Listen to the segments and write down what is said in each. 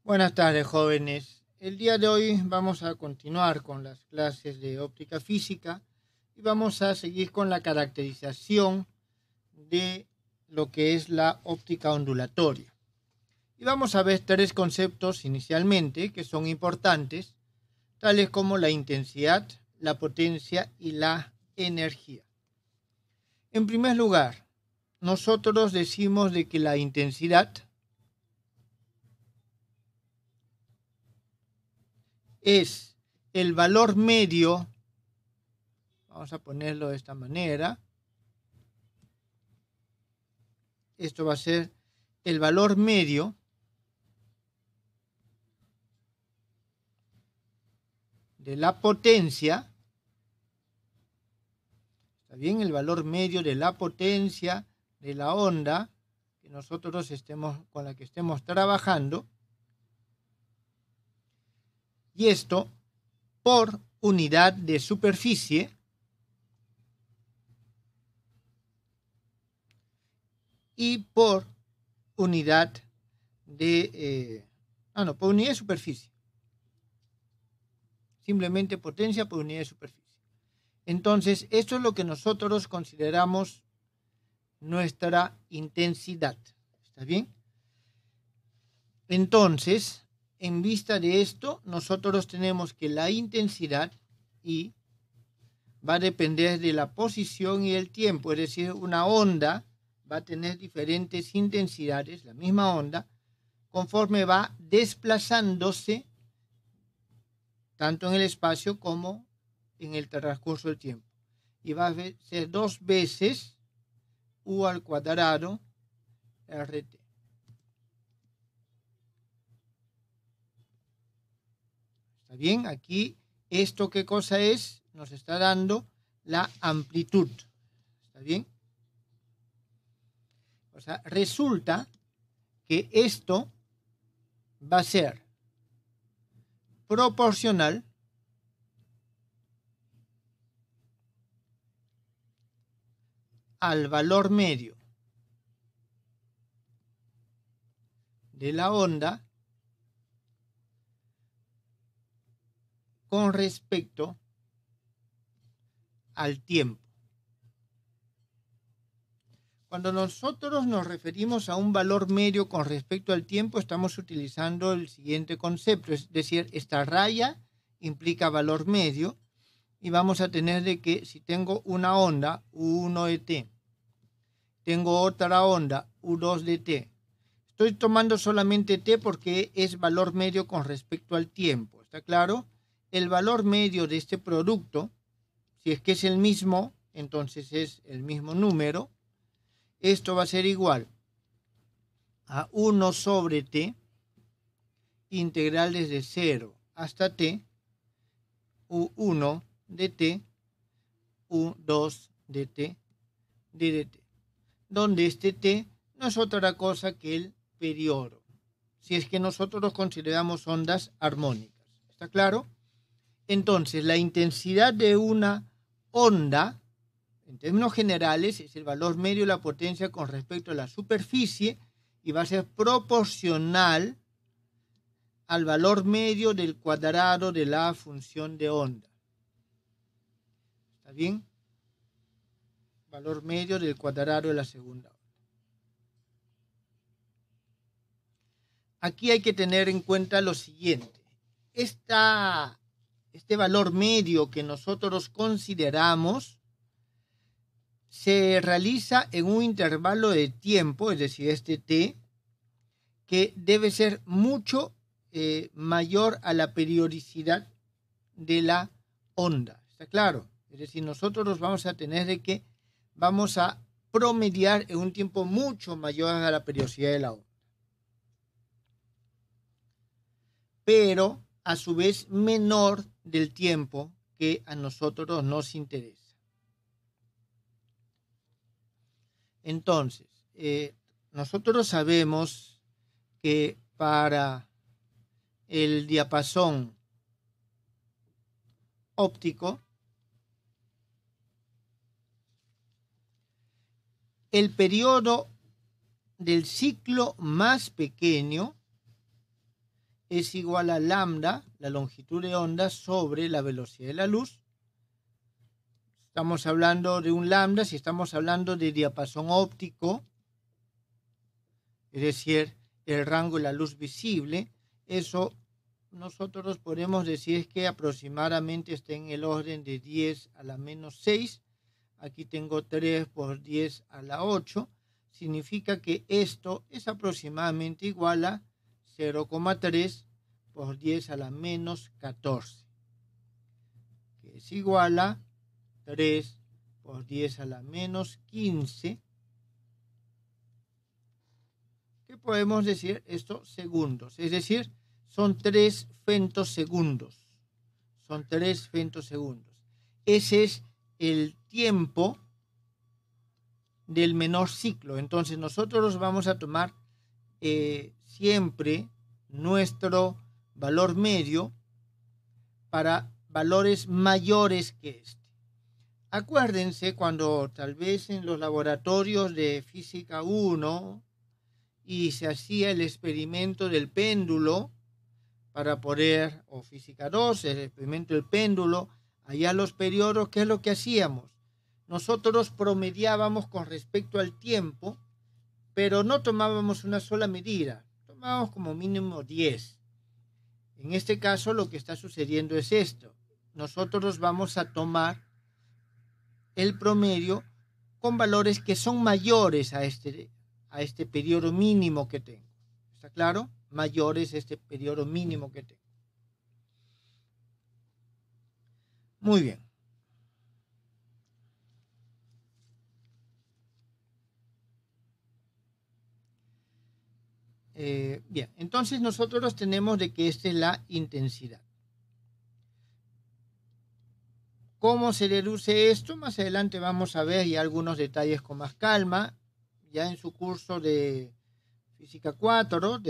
Buenas tardes, jóvenes. El día de hoy vamos a continuar con las clases de óptica física y vamos a seguir con la caracterización de lo que es la óptica ondulatoria. Y vamos a ver tres conceptos inicialmente que son importantes, tales como la intensidad, la potencia y la energía. En primer lugar, nosotros decimos de que la intensidad es el valor medio, vamos a ponerlo de esta manera, esto va a ser el valor medio de la potencia, ¿está bien? El valor medio de la potencia de la onda que nosotros con la que estemos trabajando, y esto por unidad de superficie y por unidad de, por unidad de superficie. Simplemente potencia por unidad de superficie. Entonces, esto es lo que nosotros consideramos nuestra intensidad. ¿Está bien? Entonces, en vista de esto, nosotros tenemos que la intensidad I va a depender de la posición y el tiempo. Es decir, una onda va a tener diferentes intensidades, la misma onda, conforme va desplazándose tanto en el espacio como en el transcurso del tiempo. Y va a ser 2 veces U al cuadrado RT. ¿Está bien? Aquí, ¿esto qué cosa es? Nos está dando la amplitud. ¿Está bien? O sea, resulta que esto va a ser proporcional al valor medio de la onda con respecto al tiempo. Cuando nosotros nos referimos a un valor medio con respecto al tiempo, estamos utilizando el siguiente concepto, es decir, esta raya implica valor medio y vamos a tener de que si tengo una onda U1 de t, tengo otra onda U2 de t, estoy tomando solamente t porque es valor medio con respecto al tiempo, ¿está claro? El valor medio de este producto, si es que es el mismo, entonces es el mismo número. Esto va a ser igual a 1 sobre t, integral desde 0 hasta t, U1 de t, U2 de t, dt, donde este t no es otra cosa que el periodo, si es que nosotros consideramos ondas armónicas. ¿Está claro? Entonces, la intensidad de una onda, en términos generales, es el valor medio de la potencia con respecto a la superficie y va a ser proporcional al valor medio del cuadrado de la función de onda. ¿Está bien? Valor medio del cuadrado de la segunda onda. Aquí hay que tener en cuenta lo siguiente. Este valor medio que nosotros consideramos se realiza en un intervalo de tiempo, es decir, este t, que debe ser mucho mayor a la periodicidad de la onda. ¿Está claro? Es decir, nosotros vamos a tener de que vamos a promediar en un tiempo mucho mayor a la periodicidad de la onda. Pero a su vez menor del tiempo que a nosotros nos interesa. Entonces, nosotros sabemos que para el diapasón óptico, el periodo del ciclo más pequeño es igual a lambda, la longitud de onda, sobre la velocidad de la luz. Estamos hablando de un lambda, si estamos hablando de diapasón óptico, es decir, el rango de la luz visible, eso nosotros podemos decir que aproximadamente está en el orden de 10 a la menos 6. Aquí tengo 3 por 10 a la 8. Significa que esto es aproximadamente igual a 0,3 por 10 a la menos 14, que es igual a 3 por 10 a la menos 15, que podemos decir esto segundos, es decir, son 3 femtosegundos. Son 3 femtosegundos. Ese es el tiempo del menor ciclo. Entonces nosotros vamos a tomar siempre nuestro valor medio para valores mayores que este. Acuérdense cuando tal vez en los laboratorios de física 1 y se hacía el experimento del péndulo para poder, o física 2, el experimento del péndulo, allá los periodos, ¿qué es lo que hacíamos? Nosotros promediábamos con respecto al tiempo, pero no tomábamos una sola medida, tomábamos como mínimo 10. En este caso lo que está sucediendo es esto. Nosotros vamos a tomar el promedio con valores que son mayores a este periodo mínimo que tengo. ¿Está claro? Mayores a este periodo mínimo que tengo. Muy bien. Bien, entonces nosotros tenemos de que esta es la intensidad. ¿Cómo se deduce esto? Más adelante vamos a ver ya algunos detalles con más calma. Ya en su curso de Física 4,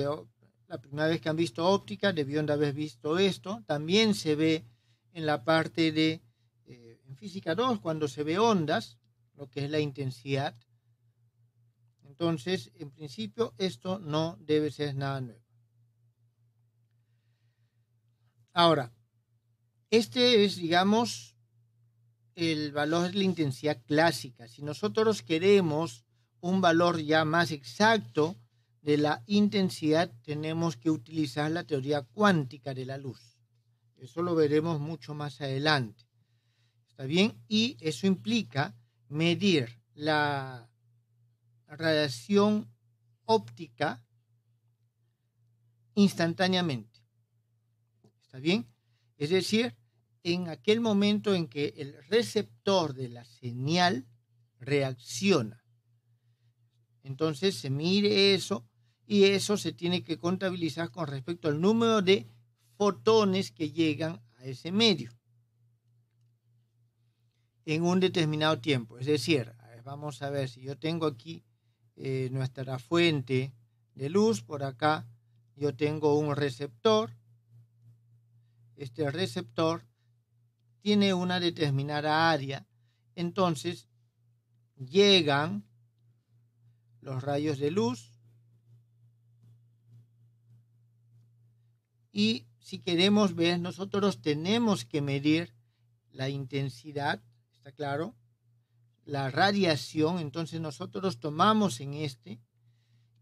la primera vez que han visto óptica, debieron de haber visto esto. También se ve en la parte de, en Física 2, cuando se ve ondas, lo que es la intensidad. Entonces, en principio, esto no debe ser nada nuevo. Ahora, este es, digamos, el valor de la intensidad clásica. Si nosotros queremos un valor ya más exacto de la intensidad, tenemos que utilizar la teoría cuántica de la luz. Eso lo veremos mucho más adelante. ¿Está bien? Y eso implica medir la radiación óptica instantáneamente. ¿Está bien? Es decir, en aquel momento en que el receptor de la señal reacciona. Entonces se mide eso y eso se tiene que contabilizar con respecto al número de fotones que llegan a ese medio en un determinado tiempo. Es decir, vamos a ver si yo tengo aquí nuestra fuente de luz, por acá yo tengo un receptor. Este receptor tiene una determinada área, entonces llegan los rayos de luz y si queremos ver, nosotros tenemos que medir la intensidad, ¿está claro? La radiación, entonces nosotros tomamos en este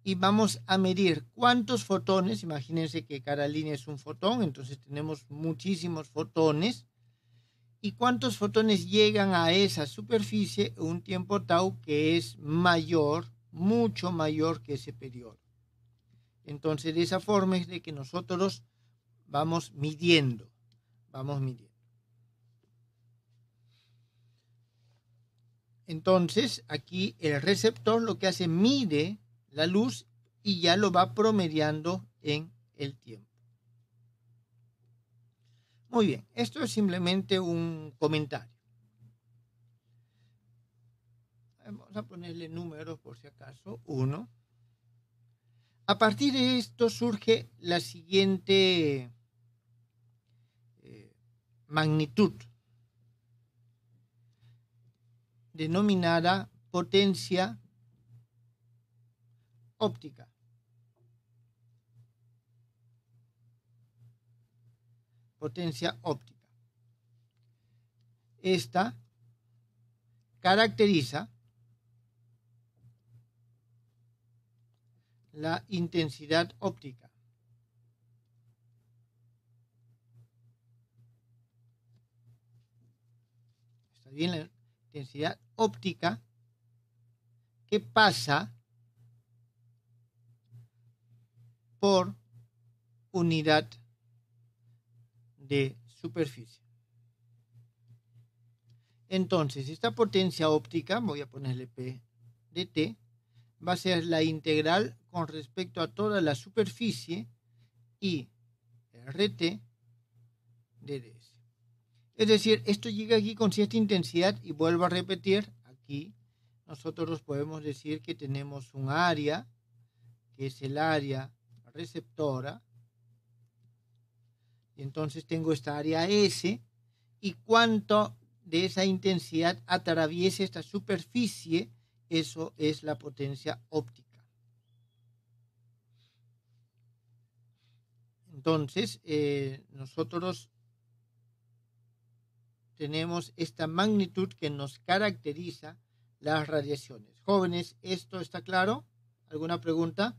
y vamos a medir cuántos fotones. Imagínense que cada línea es un fotón, entonces tenemos muchísimos fotones. ¿Y cuántos fotones llegan a esa superficie en un tiempo tau que es mayor, mucho mayor que ese periodo? Entonces, de esa forma es de que nosotros vamos midiendo. Entonces, aquí el receptor lo que hace, mide la luz y ya lo va promediando en el tiempo. Muy bien, esto es simplemente un comentario. Vamos a ponerle números por si acaso. 1. A partir de esto surge la siguiente magnitud, denominada potencia óptica. potencia óptica. Esta caracteriza la intensidad óptica. ¿Está bien? La intensidad óptica que pasa por unidad de superficie. Entonces, esta potencia óptica, voy a ponerle P de T, va a ser la integral con respecto a toda la superficie y RT de ds. Es decir, esto llega aquí con cierta intensidad y vuelvo a repetir, aquí nosotros podemos decir que tenemos un área, que es el área receptora, y entonces tengo esta área S, y cuánto de esa intensidad atraviesa esta superficie, eso es la potencia óptica. Entonces, nosotros tenemos esta magnitud que nos caracteriza las radiaciones. Jóvenes, ¿esto está claro? ¿Alguna pregunta?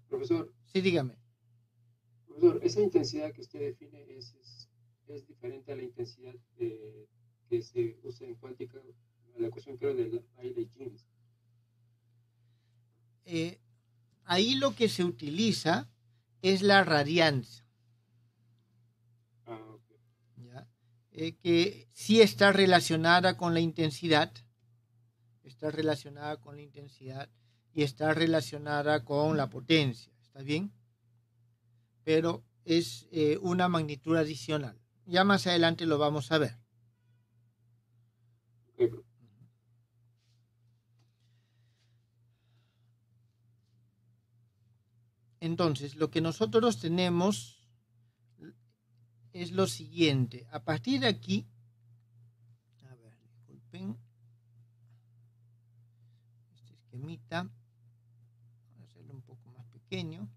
Profesor. Sí, dígame. Profesor, esa intensidad que usted define es diferente a la intensidad que se usa en cuántica, la ecuación creo de Rayleigh-Jeans. Ahí lo que se utiliza es la radiancia. Okay. ¿Ya? Que sí está relacionada con la intensidad, y está relacionada con la potencia, ¿está bien? Pero es una magnitud adicional. Ya más adelante lo vamos a ver. Okay. Entonces, lo que nosotros tenemos es lo siguiente. A partir de aquí, a ver, disculpen, este esquemita, voy a hacerlo un poco más pequeño,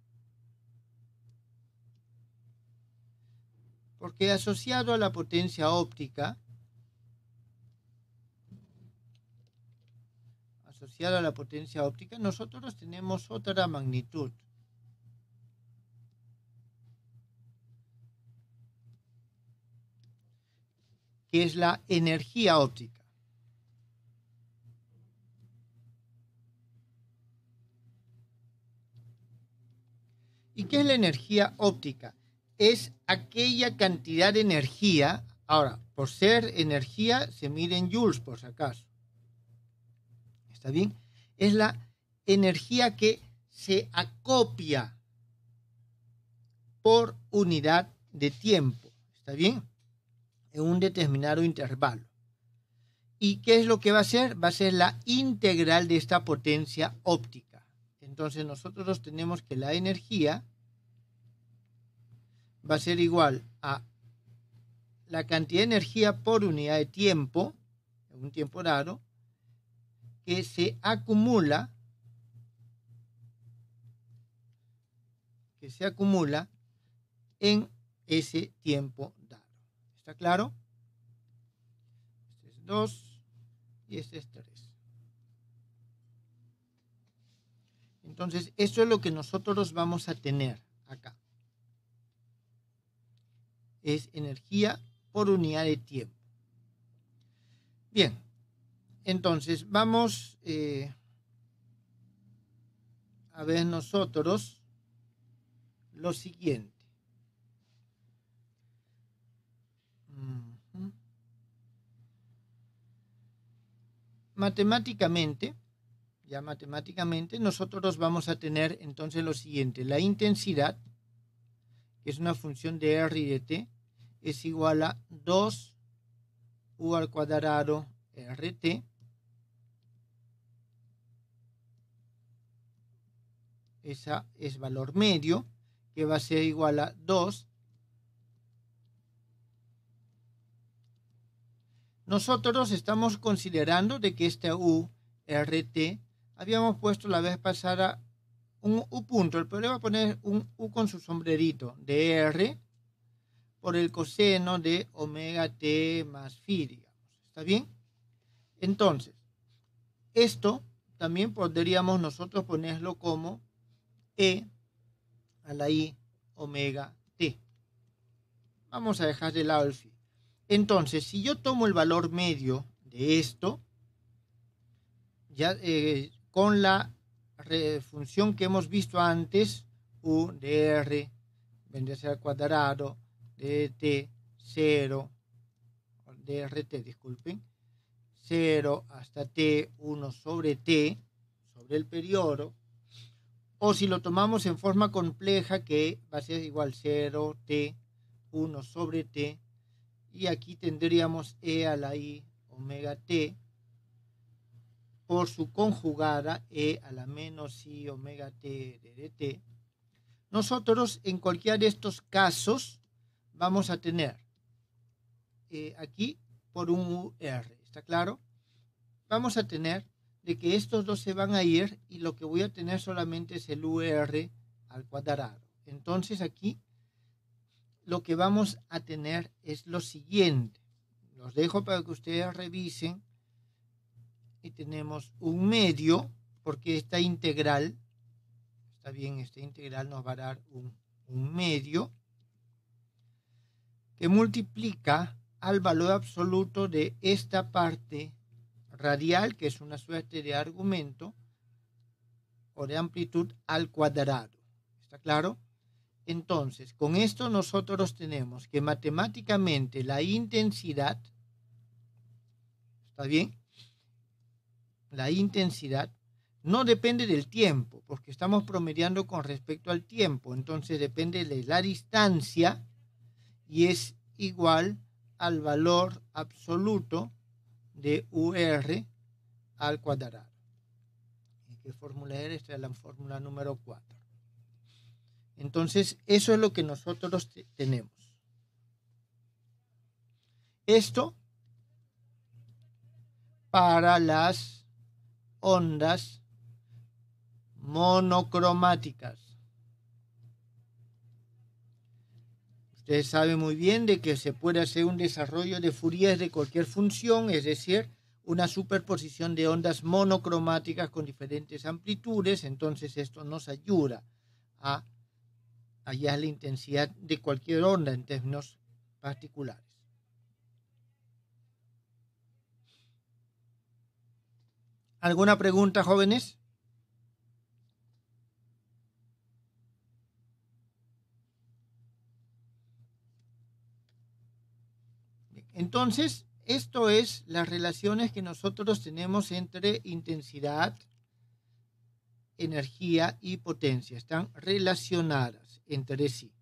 porque asociado a la potencia óptica, nosotros tenemos otra magnitud. Que es la energía óptica. ¿Y qué es la energía óptica? Es aquella cantidad de energía, ahora, por ser energía se mide en joules por si acaso. ¿Está bien? Es la energía que se acopia por unidad de tiempo. ¿Está bien? En un determinado intervalo. ¿Y qué es lo que va a ser? Va a ser la integral de esta potencia óptica. Entonces nosotros tenemos que la energía va a ser igual a la cantidad de energía por unidad de tiempo, en un tiempo dado, que se acumula en ese tiempo dado. ¿Está claro? Este es 2 y este es 3. Entonces, esto es lo que nosotros vamos a tener acá. Es energía por unidad de tiempo. Bien, entonces vamos a ver nosotros lo siguiente. Matemáticamente, nosotros vamos a tener entonces lo siguiente. La intensidad, que es una función de R y de T, es igual a 2U al cuadrado RT esa es valor medio, que va a ser igual a 2. Nosotros estamos considerando de que esta URT habíamos puesto la vez pasada un U punto. El problema es poner un U con su sombrerito, dr por el coseno de omega t más phi, digamos. ¿Está bien? Entonces, esto también podríamos nosotros ponerlo como E a la I omega t. Vamos a dejar de lado el phi. Entonces, si yo tomo el valor medio de esto, ya con la función que hemos visto antes, U de R vendría a ser al cuadrado de t 0, de RT, disculpen, 0 hasta t, 1 sobre t, sobre el periodo, o si lo tomamos en forma compleja, que va a ser igual 0, t, 1 sobre t, y aquí tendríamos e a la i omega t por su conjugada e a la menos i omega t de dt. Nosotros en cualquiera de estos casos vamos a tener aquí por un UR, ¿está claro? Vamos a tener de que estos dos se van a ir y lo que voy a tener solamente es el UR al cuadrado. Entonces aquí lo que vamos a tener es lo siguiente. Los dejo para que ustedes revisen. Y tenemos un medio, porque esta integral, está bien, esta integral nos va a dar un medio que multiplica al valor absoluto de esta parte radial, que es una suerte de argumento o de amplitud al cuadrado. ¿Está claro? Entonces, con esto nosotros tenemos que matemáticamente la intensidad, ¿está bien? La intensidad no depende del tiempo, porque estamos promediando con respecto al tiempo, entonces depende de la distancia y es igual al valor absoluto de UR al cuadrado. ¿Qué fórmula era? Esta es la fórmula número 4. Entonces, eso es lo que nosotros tenemos. Esto para las ondas monocromáticas. Ustedes saben muy bien de que se puede hacer un desarrollo de Fourier de cualquier función, es decir, una superposición de ondas monocromáticas con diferentes amplitudes. Entonces esto nos ayuda a hallar la intensidad de cualquier onda en términos particulares. ¿Alguna pregunta, jóvenes? Entonces, esto es las relaciones que nosotros tenemos entre intensidad, energía y potencia. Están relacionadas entre sí.